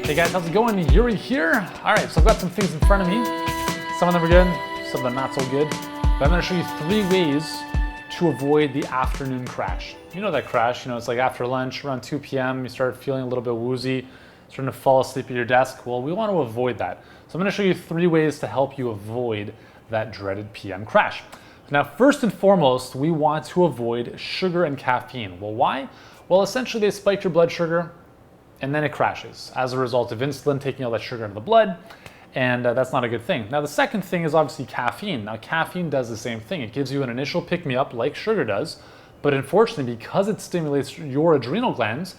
Hey guys, how's it going? Yuri here. All right, so I've got some things in front of me. Some of them are good, some of them not so good. But I'm gonna show you 3 ways to avoid the afternoon crash. You know that crash, it's like after lunch, around 2 p.m., you start feeling a little bit woozy, starting to fall asleep at your desk. Well, we want to avoid that. So I'm gonna show you 3 ways to help you avoid that dreaded PM crash. Now, first and foremost, we want to avoid sugar and caffeine. Well, why? Well, essentially they spike your blood sugar and then it crashes as a result of insulin taking all that sugar into the blood, and that's not a good thing. Now, the second thing is obviously caffeine. Now, caffeine does the same thing. It gives you an initial pick-me-up like sugar does, but unfortunately, because it stimulates your adrenal glands,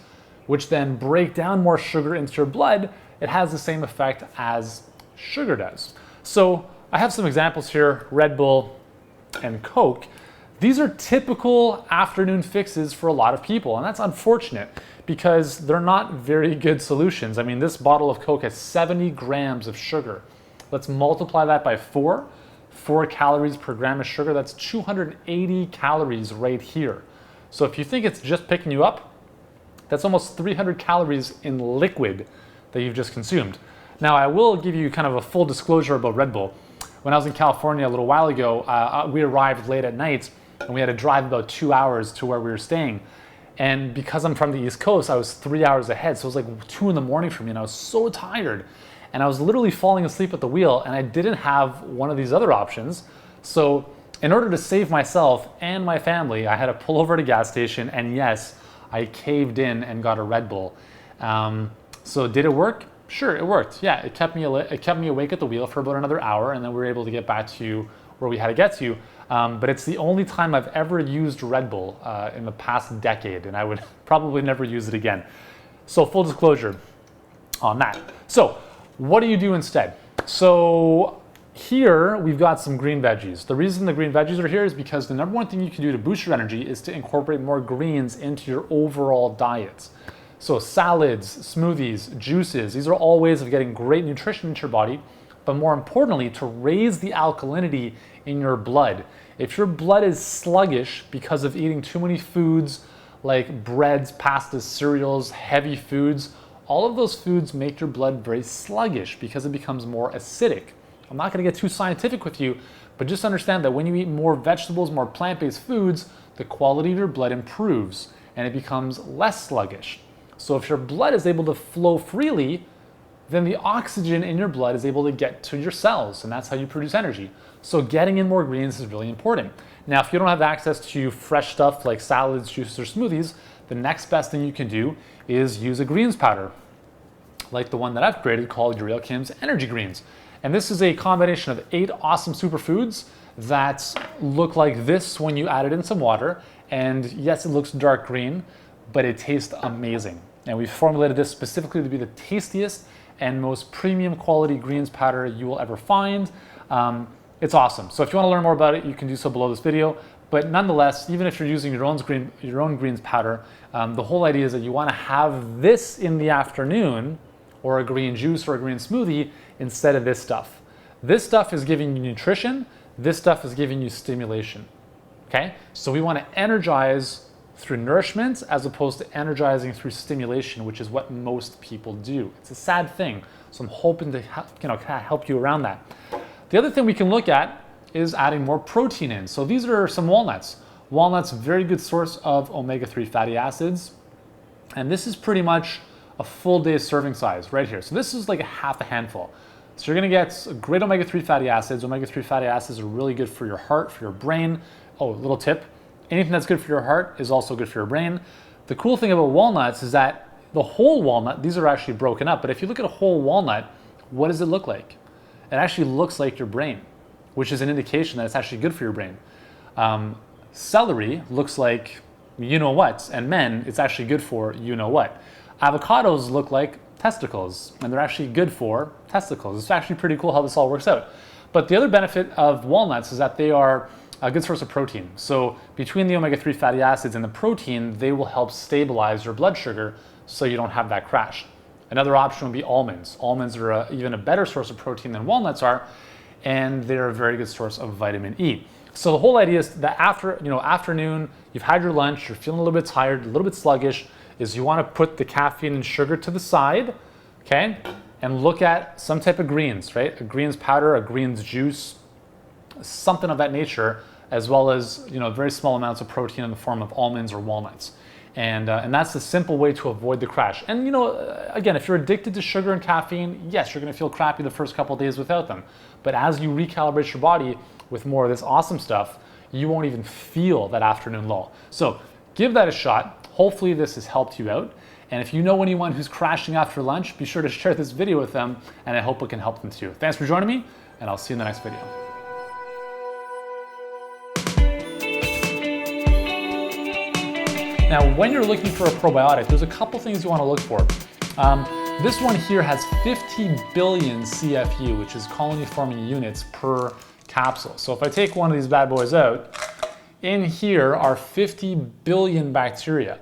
which then break down more sugar into your blood, it has the same effect as sugar does. So I have some examples here, Red Bull and Coke. These are typical afternoon fixes for a lot of people, and that's unfortunate because they're not very good solutions. I mean, this bottle of Coke has 70 grams of sugar. Let's multiply that by 4 calories per gram of sugar. That's 280 calories right here. So if you think it's just picking you up, that's almost 300 calories in liquid that you've just consumed. Now, I will give you kind of a full disclosure about Red Bull. When I was in California a little while ago, we arrived late at night and we had to drive about 2 hours to where we were staying. And because I'm from the East Coast, I was 3 hours ahead. So it was like 2 in the morning for me and I was so tired. And I was literally falling asleep at the wheel and I didn't have one of these other options. So in order to save myself and my family, I had to pull over at a gas station, and yes, I caved in and got a Red Bull. So did it work? Sure, it worked. Yeah, it kept me awake at the wheel for about another hour, and then we were able to get back to where we had to get to. But it's the only time I've ever used Red Bull in the past decade, and I would probably never use it again. So full disclosure on that. So what do you do instead? So here we've got some green veggies. The reason the green veggies are here is because the number one thing you can do to boost your energy is to incorporate more greens into your overall diet. So salads, smoothies, juices, these are all ways of getting great nutrition into your body, but more importantly, to raise the alkalinity in your blood. If your blood is sluggish because of eating too many foods like breads, pastas, cereals, heavy foods, all of those foods make your blood very sluggish because it becomes more acidic. I'm not gonna get too scientific with you, but just understand that when you eat more vegetables, more plant-based foods, the quality of your blood improves and it becomes less sluggish. So if your blood is able to flow freely, then the oxygen in your blood is able to get to your cells, and that's how you produce energy. So getting in more greens is really important. Now, if you don't have access to fresh stuff like salads, juices, or smoothies, the next best thing you can do is use a greens powder, like the one that I've created called Uriel Kim's Energy Greens. And this is a combination of 8 awesome superfoods that look like this when you add it in some water. And yes, it looks dark green, but it tastes amazing. And we formulated this specifically to be the tastiest and most premium quality greens powder you will ever find. It's awesome. So if you want to learn more about it, you can do so below this video. But nonetheless, even if you're using your own greens powder, the whole idea is that you want to have this in the afternoon, or a green juice or a green smoothie, instead of this stuff. This stuff is giving you nutrition. This stuff is giving you stimulation. Okay? So we want to energize through nourishment as opposed to energizing through stimulation, which is what most people do. It's a sad thing. So I'm hoping to help you around that. The other thing we can look at is adding more protein in. So these are some walnuts. Walnuts, very good source of omega-3 fatty acids. And this is pretty much a full day's serving size right here. So this is like half a handful. So you're gonna get great omega-3 fatty acids. Omega-3 fatty acids are really good for your heart, for your brain. Oh, little tip. Anything that's good for your heart is also good for your brain. The cool thing about walnuts is that the whole walnut, these are actually broken up, but if you look at a whole walnut, what does it look like? It actually looks like your brain, which is an indication that it's actually good for your brain. Celery looks like you know what, and men, it's actually good for you know what. Avocados look like testicles, and they're actually good for testicles. It's actually pretty cool how this all works out. But the other benefit of walnuts is that they are a good source of protein. So between the omega-3 fatty acids and the protein, they will help stabilize your blood sugar so you don't have that crash. Another option would be almonds. Almonds are even a better source of protein than walnuts are, and they're a very good source of vitamin E. So the whole idea is that afternoon, you've had your lunch, you're feeling a little bit tired, a little bit sluggish, is you want to put the caffeine and sugar to the side, okay? And look at some type of greens, right? A greens powder, a greens juice, something of that nature, as well as, you know, very small amounts of protein in the form of almonds or walnuts. And that's the simple way to avoid the crash. And you know, again, if you're addicted to sugar and caffeine, yes, you're gonna feel crappy the first couple of days without them. But as you recalibrate your body with more of this awesome stuff, you won't even feel that afternoon lull. So give that a shot. Hopefully this has helped you out. And if you know anyone who's crashing after lunch, be sure to share this video with them, and I hope it can help them too. Thanks for joining me, and I'll see you in the next video. Now, when you're looking for a probiotic, there's a couple things you want to look for. This one here has 50 billion CFU, which is colony-forming units per capsule. So if I take one of these bad boys out, in here are 50 billion bacteria.